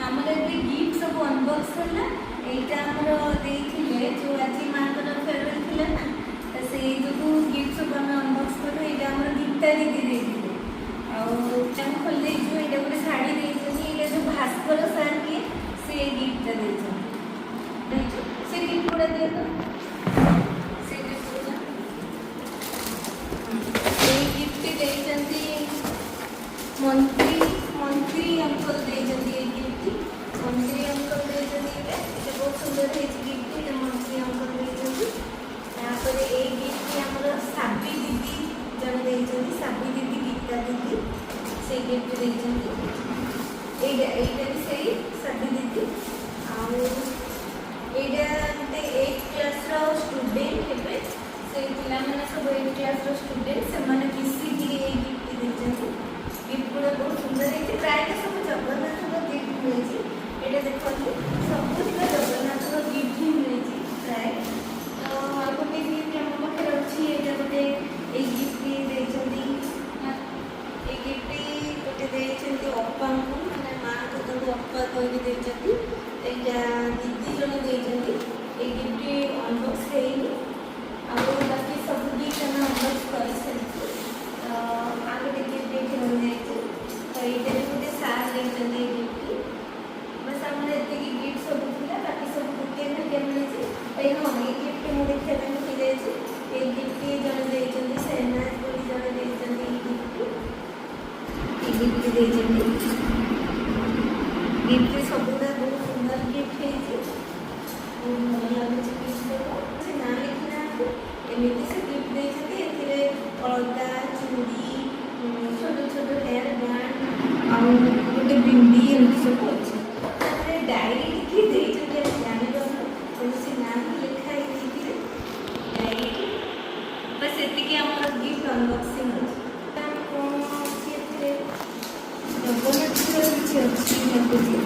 ଆମର ଏବେ ଗିଫ୍ଟ ସବୁ ଅନବକ୍ସ ହେଲା। ଏଇଟା ଆମର ଦେଇଥିଲେ ଯେଉଁ ଆଜି ମାଙ୍କର ଫେରୱେଲ୍ ଥିଲା ନା, ତ ସେଇ ଯୋଗୁଁ ଗିଫ୍ଟ ସବୁ ଆମେ ଅନବକ୍ସ କଲୁ। ଏଇଟା ଆମର ଗୀତା ଦିଦି ଦେଇଥିଲେ। ଆଉ ତାଙ୍କୁ ଖୋଲି ଦେଇଛୁ। ଏଇଟା ଗୋଟେ ଶାଢ଼ୀ ଦେଇଛନ୍ତି। ଏଇଟା ଯେଉଁ ଭାସ୍କର ସାର୍ କିଏ ସେ ଗିଫ୍ଟଟା ଦେଇଛନ୍ତି। ସେ ଗିଫ୍ଟ ଗୁଡ଼ା ଦିଅ। ସେ ଗିଫ୍ଟ ଦେଇଛନ୍ତି ମନ୍ତ୍ରୀ ଅଙ୍କଲ ଦେଇଛନ୍ତି। ଏଇ ଗିଫ୍ଟ ମନ୍ତ୍ରୀ ଅଙ୍କଲ ଦେଇଛନ୍ତି। ଏଇଟା ବହୁତ ସୁନ୍ଦର ହେଇଛି ଗିଫ୍ଟ। ଏଇଟା ମନ୍ତ୍ରୀ ଅଙ୍କଲ ଦେଇଛନ୍ତି। ତାପରେ ଏଇ ଗିଫ୍ଟ ଆମର ସାବି ଦିଦି ଜଣେ ଦେଇଛନ୍ତି। ସାବି ଦିଦି ଗୀତା ଦିଦି ସେଇ ଗିଫ୍ଟ ଦେଇଛନ୍ତି। ଏଇଟା ବି ସେଇ ସାବି ଦିଦି। ଆଉ ଏଇଟା ଗୋଟେ 8th କ୍ଲାସ୍ର ଷ୍ଟୁଡେଣ୍ଟ ହେବେ। ସେଇ ପିଲାମାନେ ସବୁ 8th କ୍ଲାସ୍ର ଷ୍ଟୁଡେଣ୍ଟ, ସେମାନେ ମିଶିକି ଏଇ ଗିଫ୍ଟ ଦେଇଛନ୍ତି। ଗିଫ୍ଟ ଗୁଡ଼ା ବହୁତ ସୁନ୍ଦର ହେଇଛି। ପ୍ରାୟତଃ ସବୁ ଜଗନ୍ନାଥଙ୍କ ଗିଫ୍ଟ ମିଳିଛି। ଏଇଟା ଦେଖନ୍ତୁ ସବୁଥିରେ ଜଗନ୍ନାଥଙ୍କ ଗିଫ୍ଟ ହିଁ ମିଳିଛି ପ୍ରାୟ। ତ ଆଉ ଗୋଟେ ଗିଫ୍ଟ ଆମ ପାଖରେ ଅଛି। ଏଇଟା ଗୋଟେ ଏଇ ଗିଫ୍ଟ ଦେଇଛନ୍ତି। ଏଇ ଗିଫ୍ଟ ଗୋଟେ ଦେଇଛନ୍ତି ଅପାଙ୍କୁ, ମାନେ ମାଆଙ୍କୁ ତାଙ୍କୁ ଅପା କହିକି ଦେଇଛନ୍ତି। ଏଇଟା ଦିଦି ଜଣେ ଦେଇଛନ୍ତି। ଏଇ ଗିଫ୍ଟ ଅନବକ୍ସ ହେଇନି। ଆଉ ବାକି ସବୁ ଗିଫ୍ଟ ଆମେ ଅନବକ୍ସ କରିସାରିଛୁ। ତ ଆଉ ଗୋଟେ ଗିଫ୍ଟ ଏଇଠି ରହିଯାଇଛି। ତ ଏଇଟା ବି ଗୋଟେ ସାର୍ ଦେଇଛନ୍ତି ଏଇ ଗିଫ୍ଟ। ବସ୍ ଆମର ଏତିକି ଗିଫ୍ଟ ସବୁ ଥିଲା। ବାକି ସବୁ ଗୋଟିଏ ଘରିକା ମିଳିଛି। ଏଇ ଗିଫ୍ଟ ମୁଁ ଦେଖିବା ପାଇଁ ମିଳିଯାଇଛି। ଏଇ ଗିଫ୍ଟ ଜଣେ ଦେଇଛନ୍ତି ସେନାଜ ବୋଲି ଜଣେ ଦେଇଛନ୍ତି। ଏଇ ଗିଫ୍ଟ ଦେଇଛନ୍ତି। ଗିଫ୍ଟ ସବୁଗୁଡ଼ା ବହୁତ ସୁନ୍ଦର ଗିଫ୍ଟ ହେଇଛି। ବହୁତ ଭଲ ଲାଗୁଛି ଗିଫ୍ଟ ସବୁ। ସେ ନାଁ ଲେଖିନାହାନ୍ତି, ଏମିତି ସେ ଗିଫ୍ଟ ଦେଇଛନ୍ତି। ଏଥିରେ ଅଳତା, ଚୁଡ଼ି, ଛୋଟ ଛୋଟ ହେୟାର ବ୍ୟାଣ୍ଡ ଆଉ ଗୋଟେ ବିନ୍ଦି ଏମିତି ସବୁ ଅଛି। ତାପରେ ଡାଏରୀ ଟିକେ ଦେଇଛନ୍ତି, ଆମେ ଜାଣିପାରୁନୁ କିନ୍ତୁ ସେ ନାଁ ଲେଖା ହେଇଛି ଡାଏରୀ। ବାସ୍ ଏତିକି ଆମର ଗିଫ୍ଟ ଅନବକ୍ସିଂ ଅଛି। କ'ଣ ଅଛି ଏଥିରେ ଜଗନ୍ନାଥଙ୍କର କିଛି ଅଛି ଲାଗୁଛି।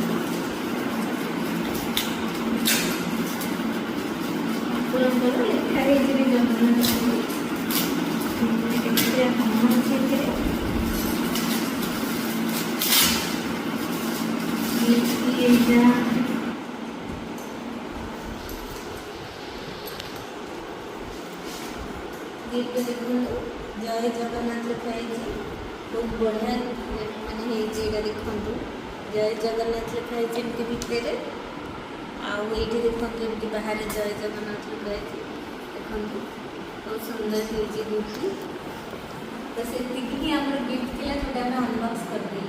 ଠାକୁରଙ୍କର ଲେଖା ହେଇଛି ଜଗନ୍ନାଥ। କେତେଟା କାମ ଅଛି ଏଥିରେ। ଏଇଟା ଗିଫ୍ଟ ଦେଖନ୍ତୁ, ଜୟ ଜଗନ୍ନାଥ ଲେଖା ହେଇଛି। ବହୁତ ବଢ଼ିଆ ମାନେ ହେଇଛି। ଏଇଟା ଦେଖନ୍ତୁ ଜୟ ଜଗନ୍ନାଥ ଲେଖା ହେଇଛି ଏମିତି ଭିତରେ। ଆଉ ଏଇଠି ଦେଖନ୍ତୁ ଏମିତି ବାହାରେ ଜୟ ଜଗନ୍ନାଥ ଲେଖା ହେଇଛି। ଦେଖନ୍ତୁ ବହୁତ ସୁନ୍ଦର ହେଇଛି ଗିଫ୍ଟ। ତ ସେତିକି ହିଁ ଆମର ଗିଫ୍ଟ ଥିଲା, ଯେଉଁଟା ଆମେ ଅନବକ୍ସ କରିଦେଲୁ।